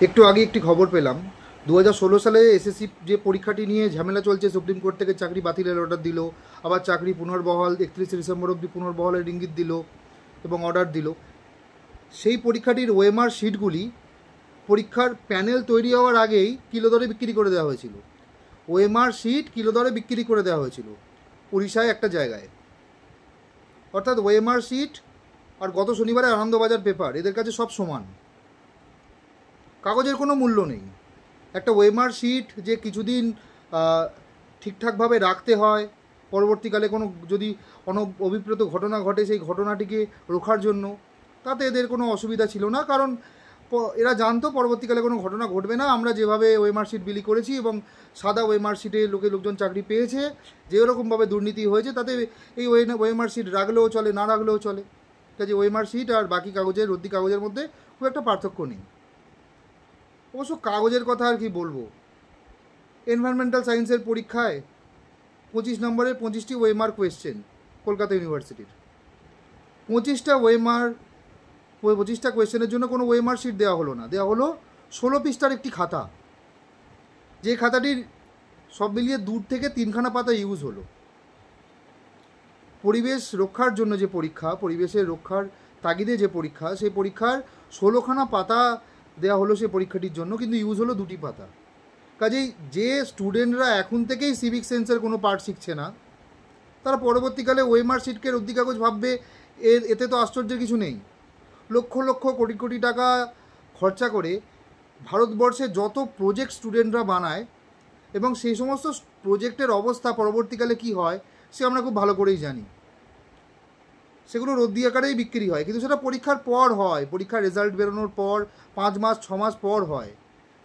একটু আগে একটি খবর পেলাম 2016 সালে এসএসসি যে পরীক্ষাটি নিয়ে ঝামেলা চলছে, সুপ্রিম কোর্ট থেকে চাকরি বাতিলের অর্ডার দিল, আবার চাকরি পুনর্বহাল 31 ডিসেম্বর অবধি পুনর্বহালের ইঙ্গিত দিল এবং অর্ডার দিল। সেই পরীক্ষাটির ওএমআর শিটগুলি পরীক্ষার প্যানেল তৈরি হওয়ার আগেই কিলো দরে বিক্রি করে দেওয়া হয়েছিল। ওএমআর শিট কিলো দরে বিক্রি করে দেওয়া হয়েছিল উড়িষ্যায় একটা জায়গায়। অর্থাৎ ওএমআর শিট আর গত শনিবারে আনন্দবাজার পেপার, এদের কাছে সব সমান, কাগজের কোনো মূল্য নেই। একটা ওএমআর শিট যে কিছুদিন ঠিকঠাকভাবে রাখতে হয়, পরবর্তীকালে কোনো যদি অভিপ্রেত ঘটনা ঘটে সেই ঘটনাটিকে রোখার জন্য, তাতে এদের কোনো অসুবিধা ছিল না, কারণ এরা জানতো পরবর্তীকালে কোনো ঘটনা ঘটবে না। আমরা যেভাবে ওএমআর শিট বিলি করেছি এবং সাদা ওএমআর শিটে লোকজন চাকরি পেয়েছে, যেরকমভাবে দুর্নীতি হয়েছে, তাতে এই ওএমআর শিট রাখলেও চলে, না রাখলেও চলে। কাজে ওএমআর শিট আর বাকি কাগজের, রদ্দি কাগজের মধ্যে খুব একটা পার্থক্য নেই। অবশ্য কাগজের কথা আর কি বলবো, এনভায়রনমেন্টাল সায়েন্সের পরীক্ষায় 25 নম্বরে 25টি ওএমআর কোয়েশ্চেন কলকাতা ইউনিভার্সিটির, 25টা কোয়েশ্চেনের জন্য কোনো ওএমআর শিট দেওয়া হলো না, দেওয়া হলো 16 পৃষ্ঠার একটি খাতা, যে খাতাটির সব মিলিয়ে 2 থেকে 3খানা পাতা ইউজ হলো। পরিবেশ রক্ষার জন্য যে পরীক্ষা, পরিবেশের রক্ষার তাগিদে যে পরীক্ষা, সেই পরীক্ষার 16খানা পাতা দেওয়া হলো সেই পরীক্ষাটির জন্য, কিন্তু ইউজ হলো 2টি পাতা। কাজেই যে স্টুডেন্টরা এখন থেকেই সিভিক সেন্সের কোনো পার্ট শিখছে না, তারা পরবর্তীকালে ওএমআর শিটকে রদ্দি কাগজ ভাববে, এতে তো আশ্চর্যের কিছু নেই। লক্ষ লক্ষ কোটি কোটি টাকা খরচা করে ভারতবর্ষে যত প্রজেক্ট স্টুডেন্টরা বানায় এবং সেই সমস্ত প্রজেক্টের অবস্থা পরবর্তীকালে কি হয় সে আমরা খুব ভালো করেই জানি। সেগুলো রদ্দি আকারেই বিক্রি হয়, কিন্তু সেটা পরীক্ষার পর হয়, পরীক্ষার রেজাল্ট বেরোনোর পর 5 মাস 6 মাস পর হয়।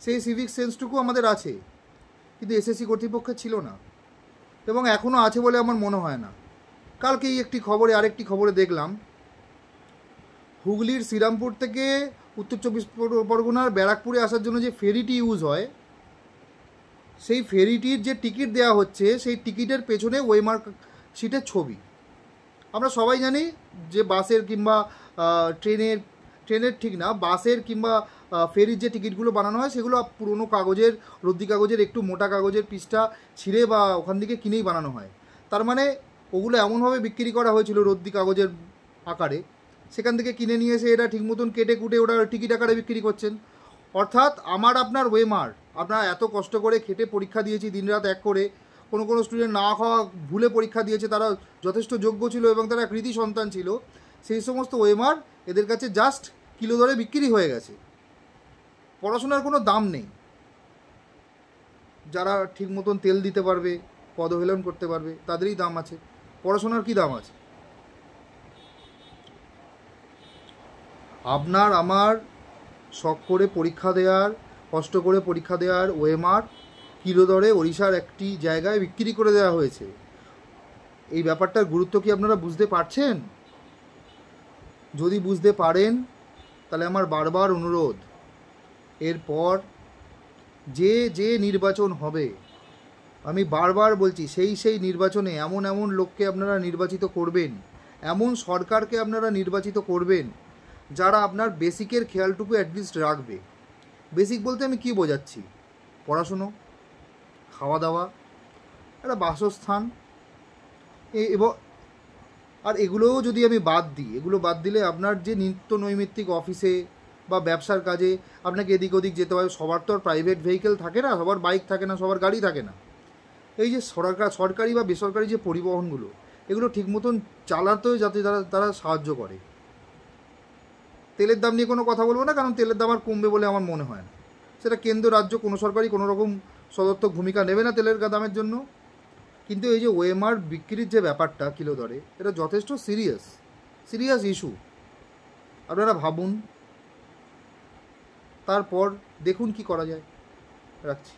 সেই সিভিক সেন্সটুকু আমাদের আছে, কিন্তু এসএসসি কর্তৃপক্ষের ছিল না, এবং এখনও আছে বলে আমার মনে হয় না। কালকেই আরেকটি খবরে দেখলাম, হুগলির শ্রীরামপুর থেকে উত্তর 24 পরগনার ব্যারাকপুরে আসার জন্য যে ফেরিটি ইউজ হয়, সেই ফেরিটির যে টিকিট দেওয়া হচ্ছে, সেই টিকিটের পেছনে ওএমআর শিটের ছবি। আমরা সবাই জানি যে বাসের কিংবা ট্রেনের ঠিক না, বাসের কিংবা ফেরির যে টিকিটগুলো বানানো হয় সেগুলো পুরনো কাগজের, রদ্দি কাগজের একটু মোটা কাগজের পিসটা ছিঁড়ে বা ওখান থেকে কিনেই বানানো হয়। তার মানে ওগুলো এমনভাবে বিক্রি করা হয়েছিল রদ্দি কাগজের আকারে, সেখান থেকে কিনে নিয়ে এসে এরা ঠিক মতন কেটে কুটে ওরা টিকিট আকারে বিক্রি করছেন। অর্থাৎ আপনার ওএমআর, আপনারা এত কষ্ট করে খেটে পরীক্ষা দিয়েছি দিনরাত এক করে, কোনো স্টুডেন্ট না খাওয়া ভুলে পরীক্ষা দিয়েছে, তারা যথেষ্ট যোগ্য ছিল এবং তারা কৃতি সন্তান ছিল, সেই সমস্ত ওএমআর এদের কাছে জাস্ট কিলো দরে বিক্রি হয়ে গেছে। পড়াশোনার কোনো দাম নেই। যারা ঠিক মতন তেল দিতে পারবে, পদহেলন করতে পারবে, তাদেরই দাম আছে। পড়াশোনার কি দাম আছে? আপনার আমার শখ করে পরীক্ষা দেওয়ার, কষ্ট করে পরীক্ষা দেওয়ার ওএমআর কিলো দরে ওড়িশার একটি জায়গায় বিক্রি করে দেওয়া হয়েছে। এই ব্যাপারটার গুরুত্ব কি আপনারা বুঝতে পারছেন? যদি বুঝতে পারেন তাহলে আমার বারবার অনুরোধ, এরপর যে নির্বাচন হবে, আমি বারবার বলছি, সেই নির্বাচনে এমন লোককে আপনারা নির্বাচিত করবেন, এমন সরকারকে আপনারা নির্বাচিত করবেন যারা আপনার বেসিকের খেয়ালটুকু অ্যাটলিস্ট রাখবে। বেসিক বলতে আমি কি বোঝাচ্ছি? পড়াশুনো, খাওয়া দাওয়া, একটা বাসস্থান, এবং আর এগুলোও যদি আমি বাদ দিই, এগুলো বাদ দিলে আপনার যে নিত্য নৈমিত্তিক অফিসে বা ব্যবসার কাজে আপনাকে এদিক ওদিক যেতে হয়, সবার তো আর প্রাইভেট ভেহিকেল থাকে না, সবার বাইক থাকে না, সবার গাড়ি থাকে না। এই যে সরকারি বা বেসরকারি যে পরিবহনগুলো, এগুলো ঠিক মতন চালাতেও যাতে তারা সাহায্য করে। তেলের দাম নিয়ে কোনো কথা বলবো না, কারণ তেলের দাম আর কমবে বলে আমার মনে হয় না। সেটা কেন্দ্র রাজ্য কোনো সরকারই কোনো রকম সদর্থক ভূমিকা নেবে না তেলের দামের জন্য। কিন্তু এই যে ওএমআর বিক্রির যে ব্যাপারটা কিলো দরে, এটা যথেষ্ট সিরিয়াস ইস্যু। আপনারা ভাবুন, তারপর দেখুন কি করা যায়। রাখছি।